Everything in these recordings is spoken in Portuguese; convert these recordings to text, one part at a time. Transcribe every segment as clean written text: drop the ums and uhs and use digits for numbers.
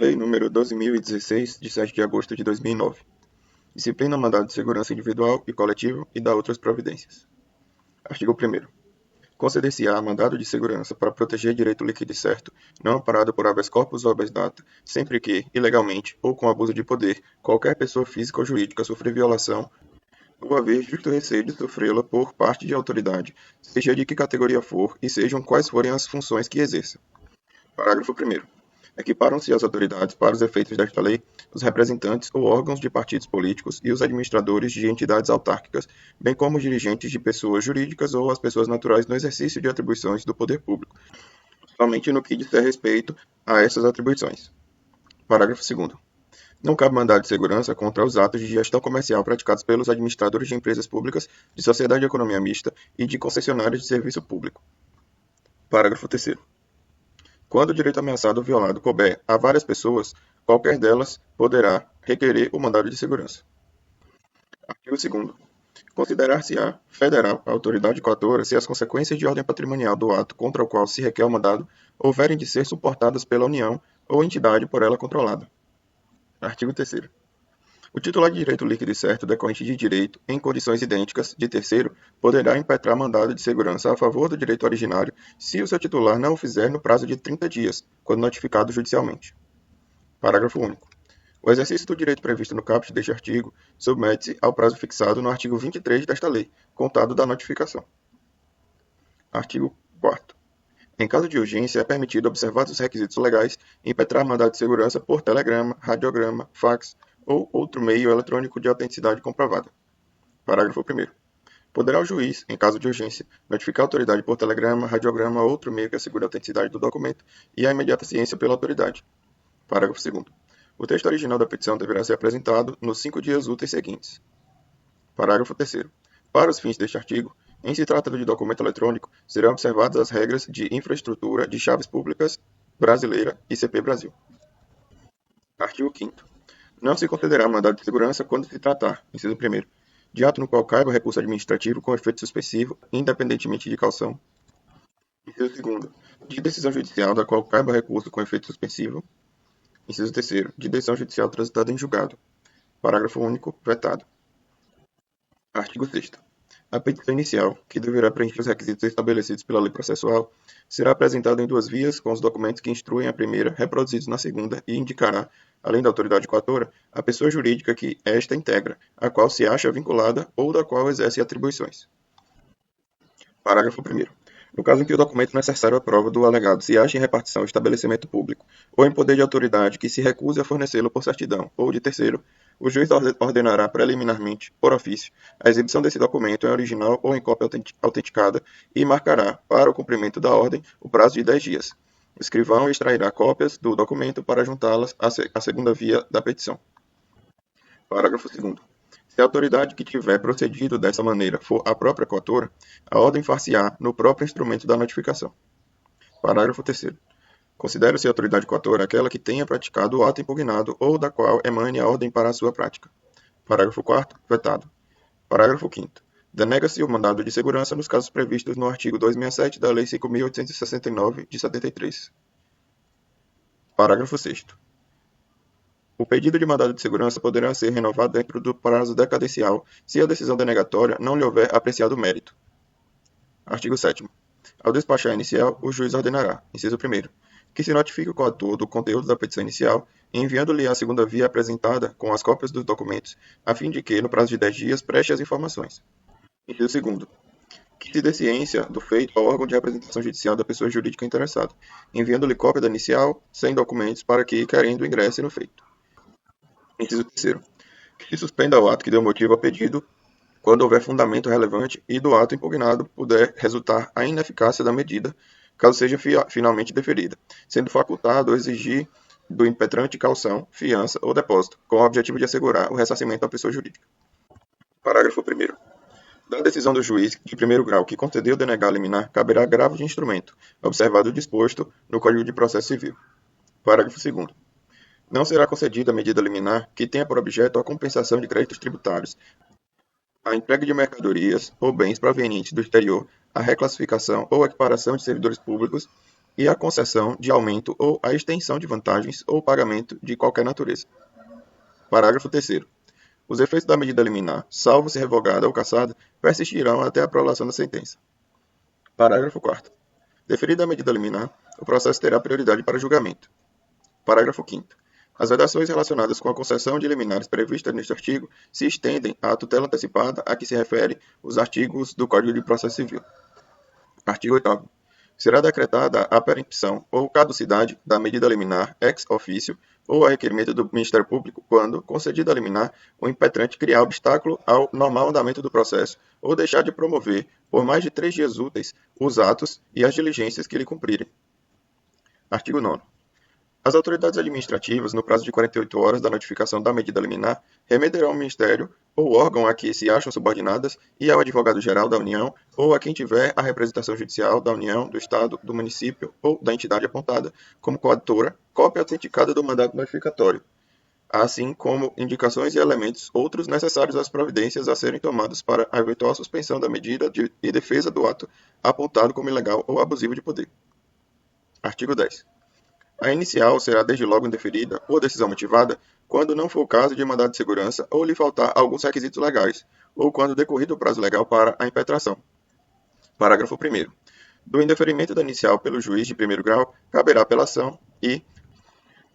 Lei nº 12.016, de 7 de agosto de 2009. Disciplina mandado de segurança individual e coletivo e dá outras providências. Artigo 1º. Conceder-se-á mandado de segurança para proteger direito líquido e certo, não amparado por habeas corpus ou habeas data, sempre que, ilegalmente ou com abuso de poder, qualquer pessoa física ou jurídica sofrer violação ou haver justo receio de sofrê-la por parte de autoridade, seja de que categoria for e sejam quais forem as funções que exerça. Parágrafo 1º. Equiparam-se às autoridades, para os efeitos desta lei, os representantes ou órgãos de partidos políticos e os administradores de entidades autárquicas, bem como os dirigentes de pessoas jurídicas ou as pessoas naturais no exercício de atribuições do poder público, somente no que disser respeito a essas atribuições. Parágrafo 2º. Não cabe mandado de segurança contra os atos de gestão comercial praticados pelos administradores de empresas públicas, de sociedade de economia mista e de concessionárias de serviço público. Parágrafo 3º. Quando o direito ameaçado ou violado couber a várias pessoas, qualquer delas poderá requerer o mandado de segurança. Artigo 2º. Considerar-se-á federal a autoridade coatora se as consequências de ordem patrimonial do ato contra o qual se requer o mandado houverem de ser suportadas pela União ou entidade por ela controlada. Artigo 3º. O titular de direito líquido e certo decorrente de direito, em condições idênticas, de terceiro, poderá impetrar mandado de segurança a favor do direito originário se o seu titular não o fizer no prazo de 30 dias, quando notificado judicialmente. Parágrafo único. O exercício do direito previsto no caput deste artigo submete-se ao prazo fixado no artigo 23 desta lei, contado da notificação. Artigo 4º. Em caso de urgência, é permitido, observados os requisitos legais, impetrar mandado de segurança por telegrama, radiograma, fax ou outro meio eletrônico de autenticidade comprovada. Parágrafo 1º. Poderá o juiz, em caso de urgência, notificar a autoridade por telegrama, radiograma ou outro meio que assegure a autenticidade do documento e a imediata ciência pela autoridade. Parágrafo 2º. O texto original da petição deverá ser apresentado nos 5 dias úteis seguintes. Parágrafo 3º. Para os fins deste artigo, em se tratando de documento eletrônico, serão observadas as regras de infraestrutura de chaves públicas brasileira ICP Brasil. Artigo 5º. Não se concederá mandado de segurança quando se tratar, inciso 1º, de ato no qual caiba recurso administrativo com efeito suspensivo, independentemente de caução. Inciso 2º. De decisão judicial da qual caiba recurso com efeito suspensivo. Inciso 3º. De decisão judicial transitada em julgado. Parágrafo único. Vetado. Artigo 6º. A petição inicial, que deverá preencher os requisitos estabelecidos pela lei processual, será apresentada em 2 vias com os documentos que instruem a primeira reproduzidos na segunda e indicará, além da autoridade coatora, a pessoa jurídica que esta integra, a qual se acha vinculada ou da qual exerce atribuições. Parágrafo 1º. No caso em que o documento necessário à prova do alegado se ache em repartição ou estabelecimento público, ou em poder de autoridade que se recuse a fornecê-lo por certidão, ou de terceiro, o juiz ordenará preliminarmente, por ofício, a exibição desse documento em original ou em cópia autenticada e marcará, para o cumprimento da ordem, o prazo de 10 dias. O escrivão extrairá cópias do documento para juntá-las à segunda via da petição. Parágrafo 2º. Se a autoridade que tiver procedido dessa maneira for a própria coatora, a ordem far-se-á no próprio instrumento da notificação. Parágrafo 3º. Considera-se a autoridade coatora aquela que tenha praticado o ato impugnado ou da qual emane a ordem para a sua prática. Parágrafo 4º. Vetado. Parágrafo 5º. Denega-se o mandado de segurança nos casos previstos no artigo 267 da Lei 5.869, de 73. Parágrafo 6º. O pedido de mandado de segurança poderá ser renovado dentro do prazo decadencial se a decisão denegatória não lhe houver apreciado mérito. Artigo 7º. Ao despachar inicial, o juiz ordenará, inciso 1º, que se notifique o coautor do conteúdo da petição inicial, enviando-lhe a segunda via apresentada com as cópias dos documentos, a fim de que, no prazo de 10 dias, preste as informações. Inciso 2º. Que se dê ciência do feito ao órgão de representação judicial da pessoa jurídica interessada, enviando-lhe cópia da inicial, sem documentos, para que, querendo, ingresse no feito. Inciso 3º. Que se suspenda o ato que deu motivo ao pedido, quando houver fundamento relevante e do ato impugnado puder resultar a ineficácia da medida, caso seja finalmente deferida, sendo facultado ou exigir do impetrante caução, fiança ou depósito, com o objetivo de assegurar o ressarcimento à pessoa jurídica. Parágrafo 1º. Da decisão do juiz de primeiro grau que concedeu denegar liminar, caberá agravo de instrumento, observado o disposto no Código de Processo Civil. Parágrafo 2º. Não será concedida medida liminar que tenha por objeto a compensação de créditos tributários, a entrega de mercadorias ou bens provenientes do exterior, a reclassificação ou equiparação de servidores públicos e a concessão de aumento ou a extensão de vantagens ou pagamento de qualquer natureza. Parágrafo 3º. Os efeitos da medida liminar, salvo se revogada ou cassada, persistirão até a prolação da sentença. Parágrafo 4º. Deferida a medida liminar, o processo terá prioridade para julgamento. Parágrafo 5º. As vedações relacionadas com a concessão de liminares previstas neste artigo se estendem à tutela antecipada a que se refere os artigos do Código de Processo Civil. Artigo 8º. Será decretada a perempção ou caducidade da medida liminar ex officio ou a requerimento do Ministério Público quando, concedida a liminar, o impetrante criar obstáculo ao normal andamento do processo ou deixar de promover, por mais de 3 dias úteis, os atos e as diligências que lhe cumprirem. Artigo 9º. As autoridades administrativas, no prazo de 48 horas da notificação da medida liminar, remeterão ao Ministério ou órgão a que se acham subordinadas e ao Advogado-Geral da União ou a quem tiver a representação judicial da União, do Estado, do município ou da entidade apontada como coautora, cópia autenticada do mandado notificatório, assim como indicações e elementos outros necessários às providências a serem tomadas para a eventual suspensão da medida e defesa do ato apontado como ilegal ou abusivo de poder. Artigo 10. A inicial será desde logo indeferida por decisão motivada quando não for o caso de mandado de segurança ou lhe faltar alguns requisitos legais, ou quando decorrido o prazo legal para a impetração. Parágrafo 1º. Do indeferimento da inicial pelo juiz de primeiro grau, caberá apelação e,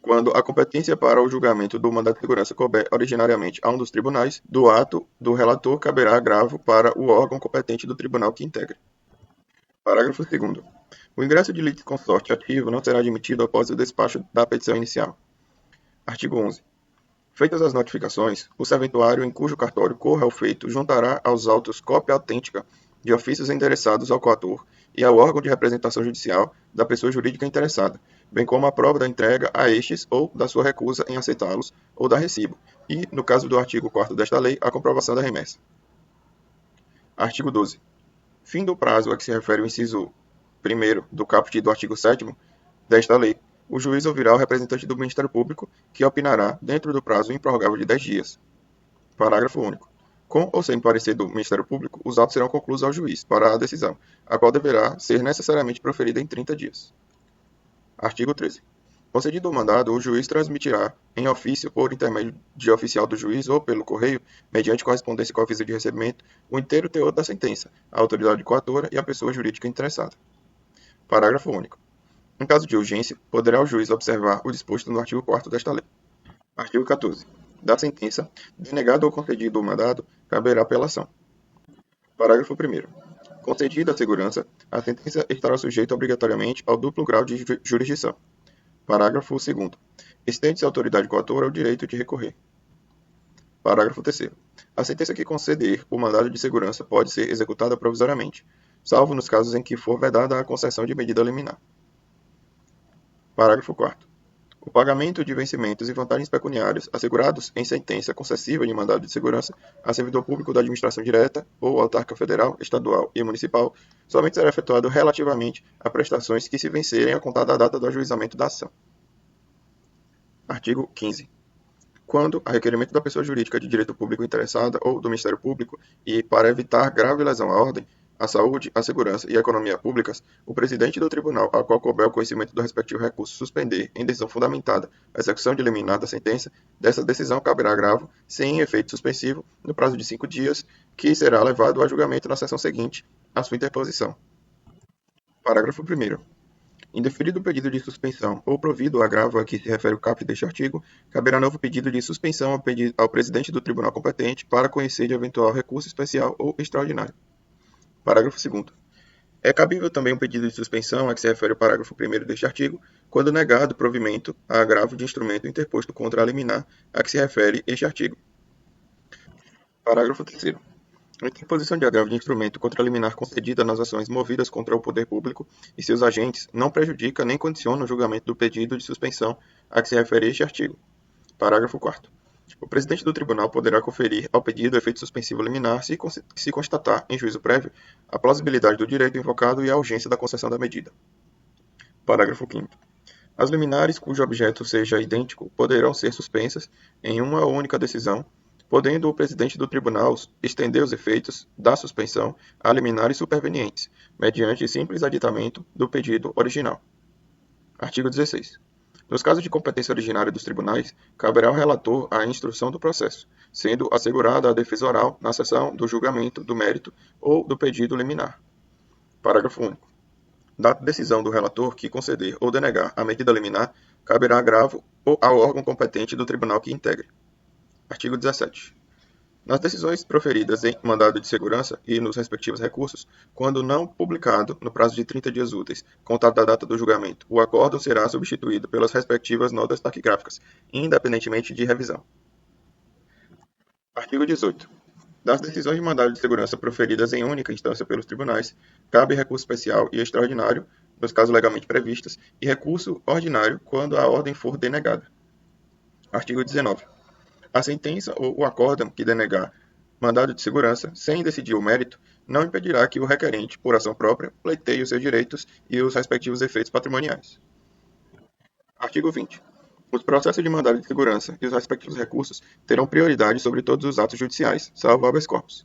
quando a competência para o julgamento do mandado de segurança couber originariamente a um dos tribunais, do ato do relator caberá agravo para o órgão competente do tribunal que integre. Parágrafo 2º. O ingresso de litisconsorte ativo não será admitido após o despacho da petição inicial. Artigo 11. Feitas as notificações, o serventuário em cujo cartório corra o feito juntará aos autos cópia autêntica de ofícios endereçados ao coautor e ao órgão de representação judicial da pessoa jurídica interessada, bem como a prova da entrega a estes ou da sua recusa em aceitá-los ou da recibo, e, no caso do artigo 4º desta lei, a comprovação da remessa. Artigo 12. Fim do prazo a que se refere o inciso 1º do caput do artigo 7º desta lei, o juiz ouvirá o representante do Ministério Público, que opinará dentro do prazo improrrogável de 10 dias. Parágrafo único. Com ou sem parecer do Ministério Público, os autos serão concluídos ao juiz para a decisão, a qual deverá ser necessariamente proferida em 30 dias. Artigo 13. Concedido o mandado, o juiz transmitirá, em ofício por intermédio de oficial do juiz ou pelo correio, mediante correspondência com aviso de recebimento, o inteiro teor da sentença, à autoridade coautora e à pessoa jurídica interessada. Parágrafo único. Em caso de urgência, poderá o juiz observar o disposto no artigo 4º desta lei. Artigo 14. Da sentença, denegado ou concedido o mandado, caberá apelação. Parágrafo 1º. Concedida a segurança, a sentença estará sujeita obrigatoriamente ao duplo grau de jurisdição. Parágrafo 2º. Estende-se à autoridade coautora o direito de recorrer. Parágrafo 3º. A sentença que conceder o mandado de segurança pode ser executada provisoriamente, salvo nos casos em que for vedada a concessão de medida liminar. Parágrafo 4º. O pagamento de vencimentos e vantagens pecuniárias assegurados em sentença concessiva de mandado de segurança a servidor público da administração direta ou autarca federal, estadual e municipal somente será efetuado relativamente a prestações que se vencerem a contar da data do ajuizamento da ação. Artigo 15. Quando, a requerimento da pessoa jurídica de direito público interessada ou do Ministério Público e para evitar grave lesão à ordem, à saúde, à segurança e à economia públicas, o presidente do tribunal ao qual couber o conhecimento do respectivo recurso suspender, em decisão fundamentada, a execução de liminar da sentença, dessa decisão caberá agravo, sem efeito suspensivo, no prazo de 5 dias, que será levado a julgamento na sessão seguinte à sua interposição. Parágrafo 1º. Indeferido o pedido de suspensão ou provido o agravo a que se refere o caput deste artigo, caberá novo pedido de suspensão ao presidente do tribunal competente para conhecer de eventual recurso especial ou extraordinário. Parágrafo 2º. É cabível também um pedido de suspensão a que se refere o parágrafo 1º deste artigo, quando negado provimento a agravo de instrumento interposto contra a liminar a que se refere este artigo. Parágrafo 3º. A interposição de agravo de instrumento contra a liminar concedida nas ações movidas contra o poder público e seus agentes não prejudica nem condiciona o julgamento do pedido de suspensão a que se refere este artigo. Parágrafo 4º. O presidente do tribunal poderá conferir ao pedido efeito suspensivo liminar se constatar, em juízo prévio, a plausibilidade do direito invocado e a urgência da concessão da medida. Parágrafo 5º. As liminares cujo objeto seja idêntico poderão ser suspensas em uma única decisão, podendo o presidente do tribunal estender os efeitos da suspensão a liminares supervenientes, mediante simples aditamento do pedido original. Artigo 16. Nos casos de competência originária dos tribunais, caberá ao relator a instrução do processo, sendo assegurada a defesa oral na sessão do julgamento do mérito ou do pedido liminar. Parágrafo único. Da decisão do relator que conceder ou denegar a medida liminar, caberá agravo ao órgão competente do tribunal que integre. Artigo 17. Nas decisões proferidas em mandado de segurança e nos respectivos recursos, quando não publicado no prazo de 30 dias úteis, contado da data do julgamento, o acórdão será substituído pelas respectivas notas taquigráficas, independentemente de revisão. Artigo 18. Das decisões de mandado de segurança proferidas em única instância pelos tribunais, cabe recurso especial e extraordinário, nos casos legalmente previstos, e recurso ordinário quando a ordem for denegada. Artigo 19. A sentença ou o acórdão que denegar mandado de segurança, sem decidir o mérito, não impedirá que o requerente, por ação própria, pleiteie os seus direitos e os respectivos efeitos patrimoniais. Artigo 20. Os processos de mandado de segurança e os respectivos recursos terão prioridade sobre todos os atos judiciais, salvo habeas corpus.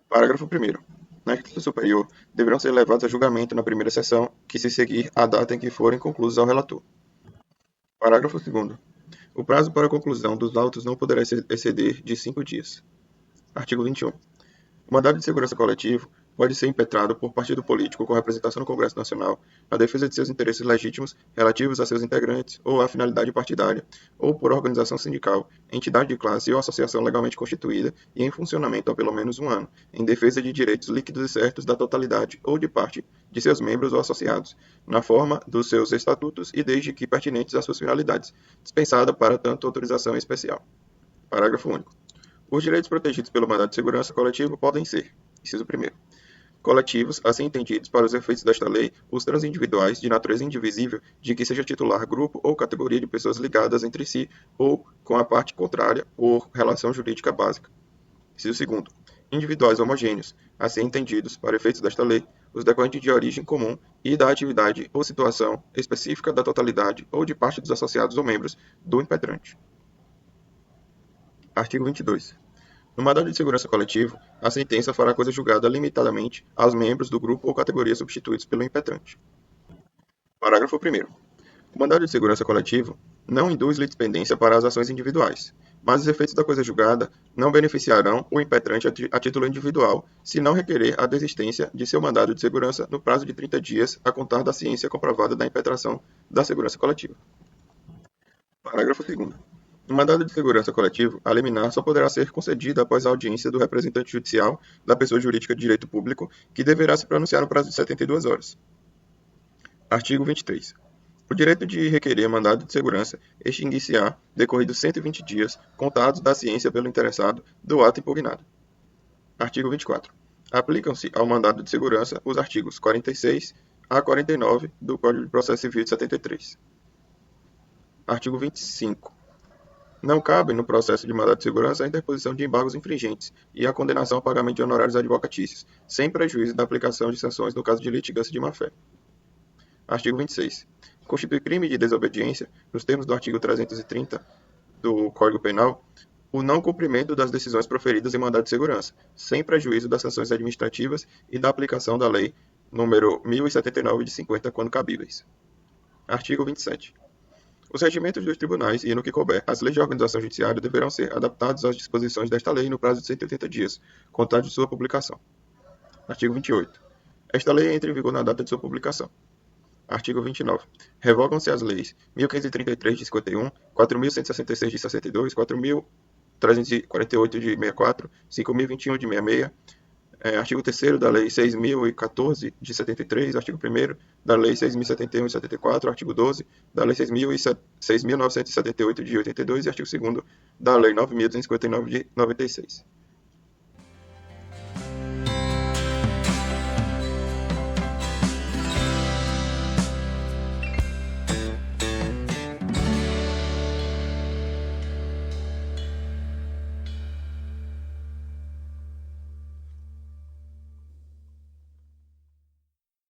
Parágrafo 1º. Na Justiça Superior, deverão ser levados a julgamento na primeira sessão, que se seguir a data em que forem conclusos ao relator. Parágrafo 2º. O prazo para a conclusão dos autos não poderá exceder de 5 dias. Artigo 21. O mandado de segurança coletivo pode ser impetrado por partido político com representação no Congresso Nacional na defesa de seus interesses legítimos relativos a seus integrantes ou à finalidade partidária, ou por organização sindical, entidade de classe ou associação legalmente constituída e em funcionamento há pelo menos um ano, em defesa de direitos líquidos e certos da totalidade ou de parte de seus membros ou associados, na forma dos seus estatutos e desde que pertinentes às suas finalidades, dispensada para tanto autorização especial. Parágrafo único. Os direitos protegidos pelo mandado de segurança coletivo podem ser: inciso 1º, coletivos, assim entendidos para os efeitos desta lei, os transindividuais de natureza indivisível de que seja titular grupo ou categoria de pessoas ligadas entre si ou com a parte contrária por relação jurídica básica. Inciso 2º, individuais homogêneos, assim entendidos para efeitos desta lei, os decorrentes de origem comum e da atividade ou situação específica da totalidade ou de parte dos associados ou membros do impetrante. Artigo 22. No mandado de segurança coletivo, a sentença fará coisa julgada limitadamente aos membros do grupo ou categoria substituídos pelo impetrante. Parágrafo 1º. O mandado de segurança coletivo não induz litispendência para as ações individuais, mas os efeitos da coisa julgada não beneficiarão o impetrante a título individual, se não requerer a desistência de seu mandado de segurança no prazo de 30 dias a contar da ciência comprovada da impetração da segurança coletiva. Parágrafo 2º. O mandado de segurança coletivo, a liminar, só poderá ser concedida após a audiência do representante judicial da pessoa jurídica de direito público, que deverá se pronunciar no prazo de 72 horas. Artigo 23. O direito de requerer mandado de segurança extinguir-se-á decorridos 120 dias, contados da ciência pelo interessado do ato impugnado. Artigo 24. Aplicam-se ao mandado de segurança os artigos 46 a 49 do Código de Processo Civil de 73. Artigo 25. Não cabe no processo de mandado de segurança a interposição de embargos infringentes e a condenação ao pagamento de honorários advocatícios, sem prejuízo da aplicação de sanções no caso de litigância de má-fé. Artigo 26. Constitui crime de desobediência, nos termos do artigo 330 do Código Penal, o não cumprimento das decisões proferidas em mandado de segurança, sem prejuízo das sanções administrativas e da aplicação da Lei nº 1079 de 50, quando cabíveis. Artigo 27. Os regimentos dos tribunais e, no que couber, as leis de organização judiciária deverão ser adaptados às disposições desta lei no prazo de 180 dias, contados de sua publicação. Artigo 28. Esta lei entra em vigor na data de sua publicação. Artigo 29. Revogam-se as leis 1533 de 51, 4166 de 62, 4348 de 64, 5021 de 66, artigo 3º da Lei 6.014 de 73, artigo 1º da Lei 6.071 de 74, artigo 12 da Lei 6.978 de 82 e artigo 2º da Lei 9.259 de 96.